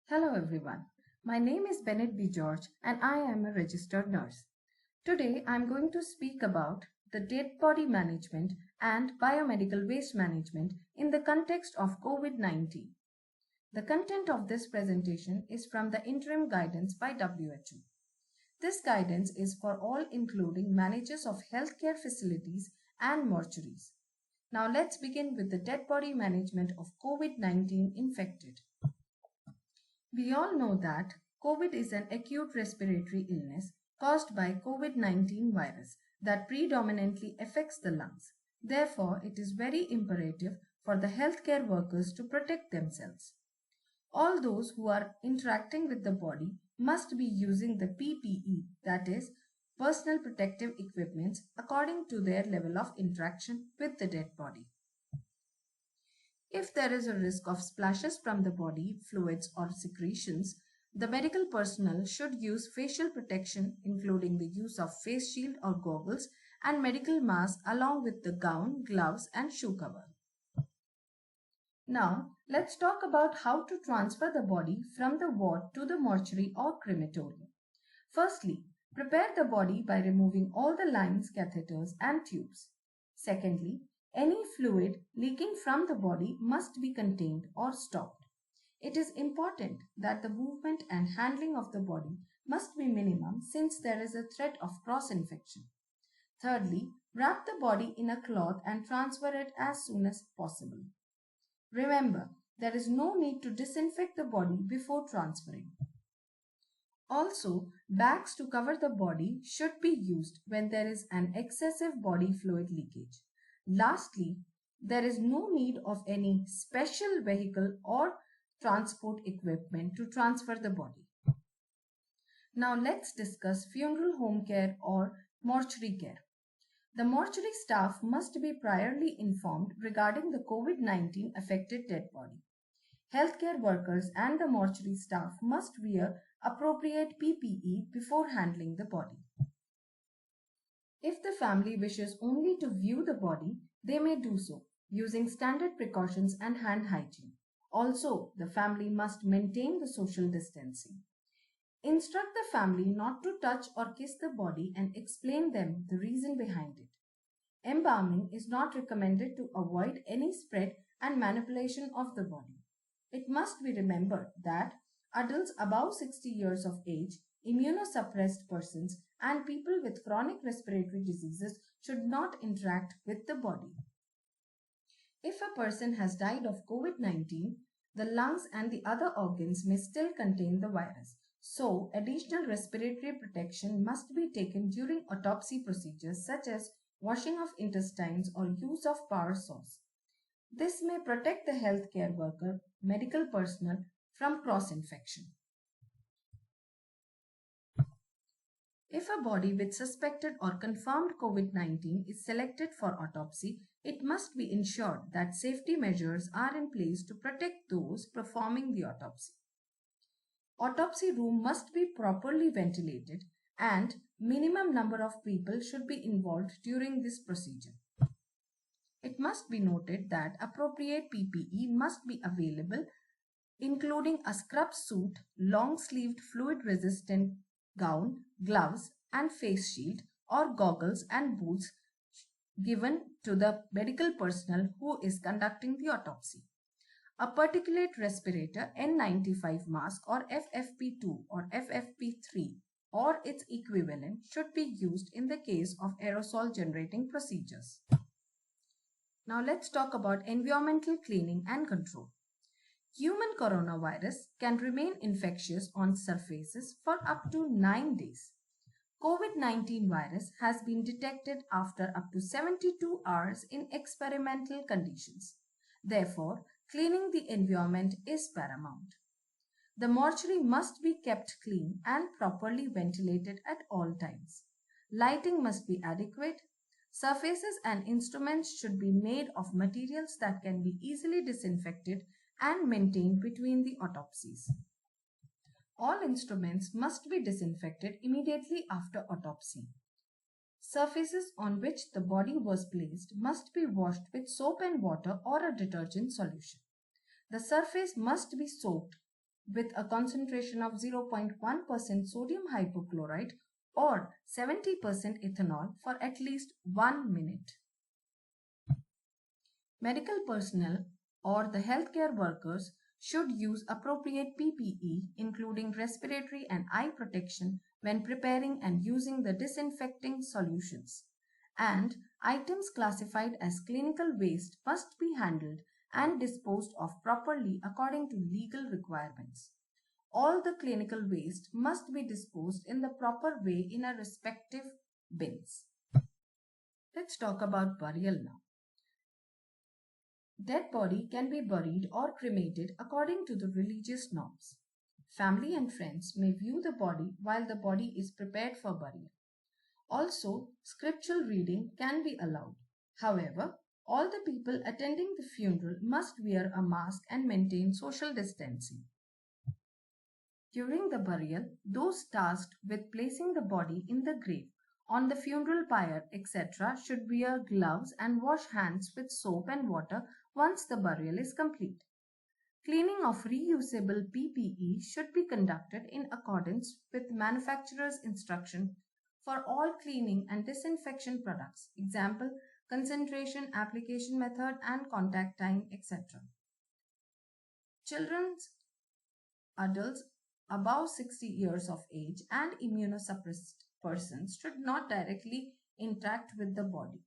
Hello everyone. My name is Bennett B. George and I am a registered nurse. Today I am going to speak about the dead body management and biomedical waste management in the context of COVID-19. The content of this presentation is from the interim guidance by WHO. This guidance is for all including managers of healthcare facilities and mortuaries. Now let's begin with the dead body management of COVID-19 infected. We all know that COVID is an acute respiratory illness caused by COVID-19 virus that predominantly affects the lungs. Therefore, it is very imperative for the healthcare workers to protect themselves. All those who are interacting with the body must be using the PPE, that is, personal protective equipments, according to their level of interaction with the dead body. If there is a risk of splashes from the body, fluids or secretions, the medical personnel should use facial protection including the use of face shield or goggles and medical mask along with the gown, gloves and shoe cover. Now, let's talk about how to transfer the body from the ward to the mortuary or crematorium. Firstly, prepare the body by removing all the lines, catheters and tubes. Secondly, any fluid leaking from the body must be contained or stopped. It is important that the movement and handling of the body must be minimum since there is a threat of cross-infection. Thirdly, wrap the body in a cloth and transfer it as soon as possible. Remember, there is no need to disinfect the body before transferring. Also, bags to cover the body should be used when there is an excessive body fluid leakage. Lastly, there is no need of any special vehicle or transport equipment to transfer the body. Now let's discuss funeral home care or mortuary care. The mortuary staff must be priorly informed regarding the COVID-19 affected dead body. Healthcare workers and the mortuary staff must wear appropriate PPE before handling the body. If the family wishes only to view the body, they may do so, using standard precautions and hand hygiene. Also, the family must maintain the social distancing. Instruct the family not to touch or kiss the body and explain them the reason behind it. Embalming is not recommended to avoid any spread and manipulation of the body. It must be remembered that adults above 60 years of age, immunosuppressed persons, and people with chronic respiratory diseases should not interact with the body. If a person has died of COVID-19, the lungs and the other organs may still contain the virus. So, additional respiratory protection must be taken during autopsy procedures such as washing of intestines or use of power saws. This may protect the healthcare worker, medical personnel from cross-infection. If a body with suspected or confirmed COVID-19 is selected for autopsy, it must be ensured that safety measures are in place to protect those performing the autopsy. Autopsy room must be properly ventilated and minimum number of people should be involved during this procedure. It must be noted that appropriate PPE must be available, including a scrub suit, long-sleeved fluid-resistant gown, gloves, and face shield or goggles and boots given to the medical personnel who is conducting the autopsy. A particulate respirator N95 mask or FFP2 or FFP3 or its equivalent should be used in the case of aerosol generating procedures. Now let's talk about environmental cleaning and control. Human coronavirus can remain infectious on surfaces for up to 9 days. COVID-19 virus has been detected after up to 72 hours in experimental conditions. Therefore, cleaning the environment is paramount. The mortuary must be kept clean and properly ventilated at all times. Lighting must be adequate. Surfaces and instruments should be made of materials that can be easily disinfected and maintained between the autopsies. All instruments must be disinfected immediately after autopsy. Surfaces on which the body was placed must be washed with soap and water or a detergent solution. The surface must be soaked with a concentration of 0.1% sodium hypochlorite or 70% ethanol for at least 1 minute. Medical personnel or the healthcare workers should use appropriate PPE, including respiratory and eye protection, when preparing and using the disinfecting solutions. And items classified as clinical waste must be handled and disposed of properly according to legal requirements. All the clinical waste must be disposed in the proper way in a respective bins. Let's talk about burial now. Dead body can be buried or cremated according to the religious norms. Family and friends may view the body while the body is prepared for burial. Also, scriptural reading can be allowed. However, all the people attending the funeral must wear a mask and maintain social distancing. During the burial, those tasked with placing the body in the grave, on the funeral pyre, etc., should wear gloves and wash hands with soap and water once the burial is complete. Cleaning of reusable PPE should be conducted in accordance with manufacturer's instruction for all cleaning and disinfection products, example, concentration, application method, and contact time, etc. Children, adults above 60 years of age, and immunosuppressed persons should not directly interact with the body.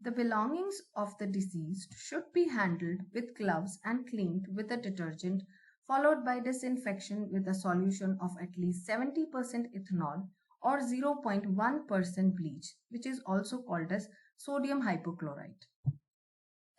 The belongings of the deceased should be handled with gloves and cleaned with a detergent, followed by disinfection with a solution of at least 70% ethanol or 0.1% bleach, which is also called as sodium hypochlorite.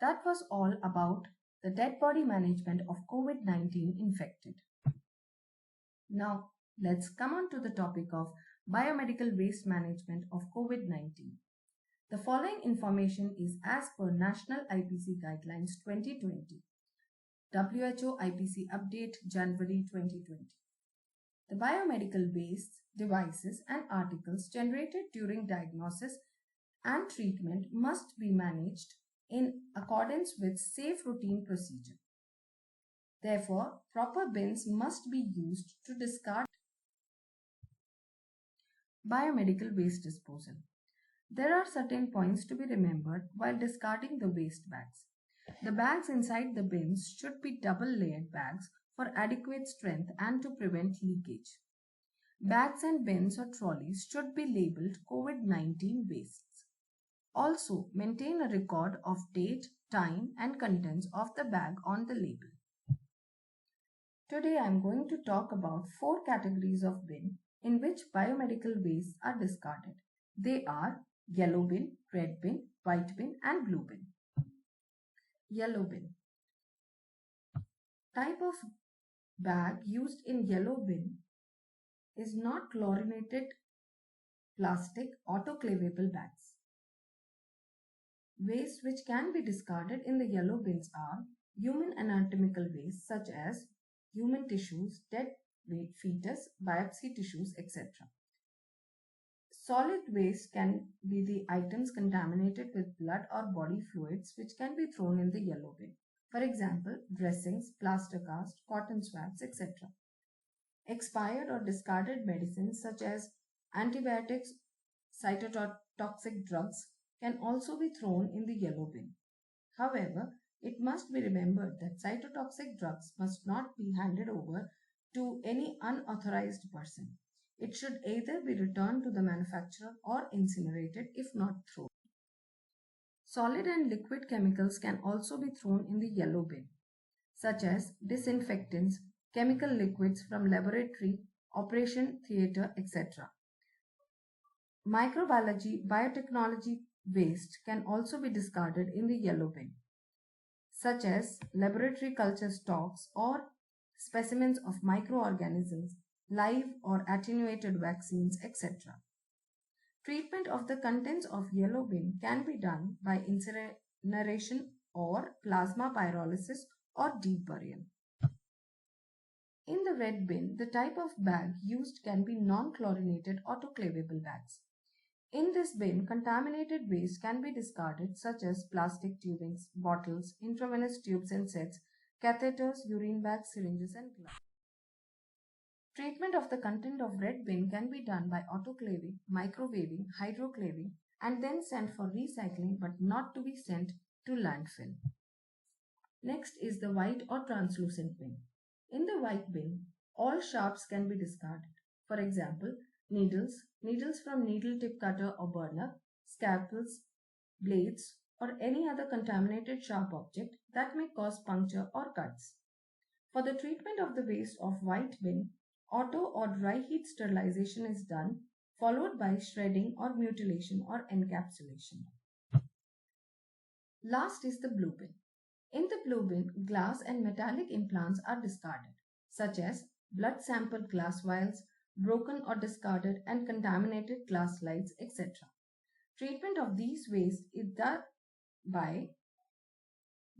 That was all about the dead body management of COVID-19 infected. Now, let's come on to the topic of biomedical waste management of COVID-19. The following information is as per National IPC Guidelines 2020, WHO IPC Update January 2020. The biomedical waste, devices and articles generated during diagnosis and treatment must be managed in accordance with safe routine procedure. Therefore, proper bins must be used to discard biomedical waste disposal. There are certain points to be remembered while discarding the waste bags. The bags inside the bins should be double-layered bags for adequate strength and to prevent leakage. Bags and bins or trolleys should be labeled COVID-19 wastes. Also, maintain a record of date, time, and contents of the bag on the label. Today I am going to talk about 4 categories of bin in which biomedical wastes are discarded. They are yellow bin, red bin, white bin, and blue bin. Yellow bin. Type of bag used in yellow bin is not chlorinated plastic autoclavable bags. Waste which can be discarded in the yellow bins are human anatomical waste such as human tissues, dead fetus, biopsy tissues, etc. Solid waste can be the items contaminated with blood or body fluids which can be thrown in the yellow bin. For example, dressings, plaster cast, cotton swabs, etc. Expired or discarded medicines such as antibiotics, cytotoxic drugs can also be thrown in the yellow bin. However, it must be remembered that cytotoxic drugs must not be handed over to any unauthorized person. It should either be returned to the manufacturer or incinerated if not thrown. Solid and liquid chemicals can also be thrown in the yellow bin, such as disinfectants, chemical liquids from laboratory, operation theatre, etc. Microbiology, biotechnology waste can also be discarded in the yellow bin, such as laboratory culture stocks or specimens of microorganisms, live or attenuated vaccines, etc. Treatment of the contents of yellow bin can be done by incineration or plasma pyrolysis or deep burial. In the red bin, the type of bag used can be non-chlorinated autoclavable bags. In this bin, contaminated waste can be discarded such as plastic tubings, bottles, intravenous tubes and sets, catheters, urine bags, syringes, and gloves. Treatment of the content of red bin can be done by autoclaving, microwaving, hydroclaving, and then sent for recycling, but not to be sent to landfill. Next is the white or translucent bin. In the white bin, all sharps can be discarded. For example, needles from needle tip cutter or burner, scalpels, blades, or any other contaminated sharp object that may cause puncture or cuts. For the treatment of the waste of white bin, auto or dry heat sterilization is done, followed by shredding or mutilation or encapsulation. Last is the blue bin. In the blue bin, glass and metallic implants are discarded, such as blood sample glass vials, broken or discarded and contaminated glass slides, etc. Treatment of these waste is done by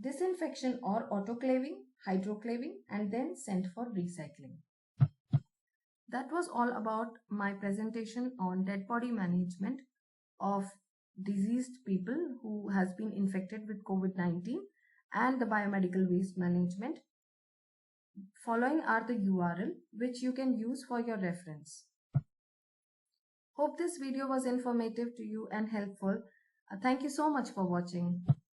disinfection or autoclaving, hydroclaving, and then sent for recycling. That was all about my presentation on dead body management of diseased people who has been infected with COVID-19 and the biomedical waste management. Following are the URL which you can use for your reference. Hope this video was informative to you and helpful. Thank you so much for watching.